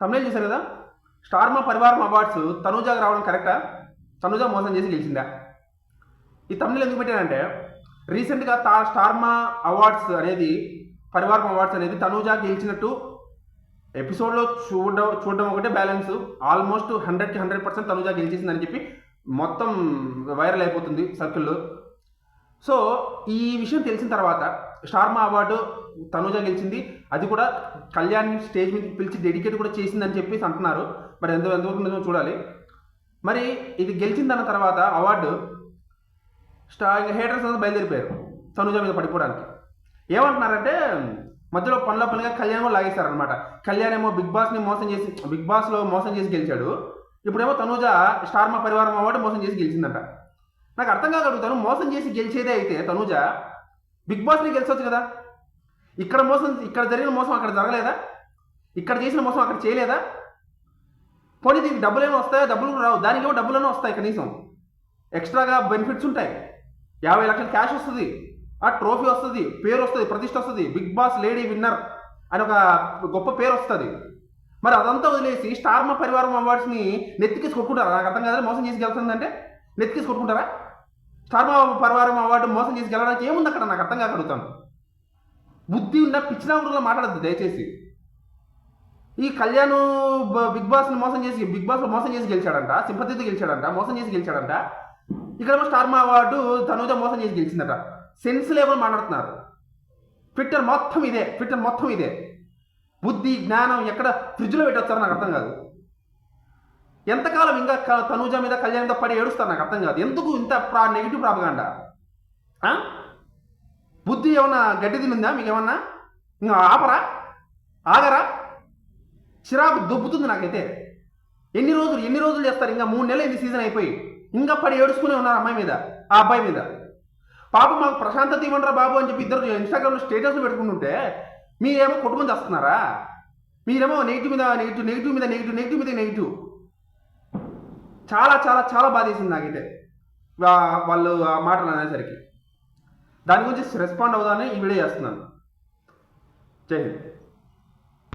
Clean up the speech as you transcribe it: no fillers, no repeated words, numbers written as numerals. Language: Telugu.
తమిళ చూశారు కదా, స్టార్మా పరివారం అవార్డ్స్ తనూజాకి రావడం కరెక్టా? తనూజ మోసం చేసి గెలిచిందా? ఈ తమిళ ఎందుకు పెట్టానంటే, రీసెంట్గా స్టార్మా అవార్డ్స్ అనేది, పరివారం అవార్డ్స్ అనేది తనూజ గెలిచినట్టు ఎపిసోడ్లో చూడడం ఒకటే బ్యాలెన్స్, ఆల్మోస్ట్ 100కి 100% తనూజ గెలిచేసిందని చెప్పి మొత్తం వైరల్ అయిపోతుంది సర్కిల్లో. సో ఈ విషయం తెలిసిన తర్వాత స్టార్మా అవార్డు తనూజ గెలిచింది, అది కూడా కళ్యాణ్ స్టేజ్ మీద పిలిచి డెడికేట్ కూడా చేసిందని చెప్పేసి అంటున్నారు. మరి ఎంతవరకు నిజమో చూడాలి. మరి ఇది గెలిచిందన్న తర్వాత అవార్డు హేటర్స్ అంతా బయలుదేరిపోయారు తనూజ మీద పడిపోవడానికి. ఏమంటున్నారంటే, మధ్యలో పనిగా కళ్యాణ్ కూడా లాగేశారనమాట. కళ్యాణ్ ఏమో బిగ్ బాస్లో మోసం చేసి గెలిచాడు, ఇప్పుడేమో తనూజ స్టార్మా పరివారం అవార్డు మోసం చేసి గెలిచిందంట. నాకు అర్థం కాక అడుగుతాను, మోసం చేసి గెలిచేదే అయితే తనూజ బిగ్ బాస్ని గెలిచవచ్చు కదా. ఇక్కడ జరిగిన మోసం అక్కడ జరగలేదా? ఇక్కడ చేసిన మోసం అక్కడ చేయలేదా? పోనీ దీనికి డబ్బులేమో వస్తాయా? డబ్బులు కూడా రావు, దానికేమో డబ్బులనే వస్తాయి, కనీసం ఎక్స్ట్రాగా బెనిఫిట్స్ ఉంటాయి. 50 లక్షల క్యాష్ వస్తుంది, ఆ ట్రోఫీ వస్తుంది, పేరు వస్తుంది, ప్రతిష్ట వస్తుంది, బిగ్ బాస్ లేడీ విన్నర్ అని ఒక గొప్ప పేరు వస్తుంది. మరి అదంతా వదిలేసి స్టార్మా పరివారం అవార్డ్స్ని నెత్తికేసి కొట్టుకుంటారా? నాకు అర్థం కాదు. మోసం చేసి గెలుస్తుందంటే నెత్తికేసి కొట్టుకుంటారా? స్టార్మా పరివారం అవార్డు మోసం చేసి గెలవడానికి ఏముంది అక్కడ? నాకు అర్థం కాక అడుగుతాను. బుద్ధి ఉన్న పిచ్చినా కూడా మాట్లాడద్దు దయచేసి. ఈ కళ్యాణ్ బిగ్ బాస్లో మోసం చేసి గెలిచాడంట, సింపతితో గెలిచాడంట, మోసం చేసి గెలిచాడంట. ఇక్కడేమో స్టార్మా అవార్డు తనూజ మోసం చేసి గెలిచిందట. సెన్స్ లేవని మాట్లాడుతున్నారు. ట్విట్టర్ మొత్తం ఇదే. బుద్ధి జ్ఞానం ఎక్కడ ఫ్రిడ్జ్లో పెట్టొచ్చారో నాకు అర్థం కాదు. ఎంతకాలం ఇంకా తనూజ మీద కళ్యాణ్ మీద పడి ఏడుస్తారు? నాకు అర్థం కాదు. ఎందుకు ఇంత నెగిటివ్ ప్రాపగాండా? బుద్ధి ఏమన్నా గడ్డి తినుందా మీకేమన్నా? ఇంకా ఆగరా? చిరాకు దొబ్బుతుంది నాకైతే. ఎన్ని రోజులు చేస్తారు? ఇంకా 3 నెలలు ఇది సీజన్ అయిపోయి ఇంకా పడి ఏడుచుకునే ఉన్నారు అమ్మాయి మీద, ఆ అబ్బాయి మీద. పాప మాకు ప్రశాంతత ఇవ్వండిరా బాబు అని చెప్పి ఇద్దరు ఇన్స్టాగ్రామ్లో స్టేటస్లు పెట్టుకుంటుంటే మీరేమో కొట్టుకొని చేస్తున్నారా? మీరేమో నెగిటివ్. చాలా చాలా చాలా బాధేసింది నాకైతే వాళ్ళు ఆ మాటలు అనేసరికి. దాని గురించి రెస్పాండ్ అవుదామని ఈ వీడియో చేస్తున్నాను. జై హింద్.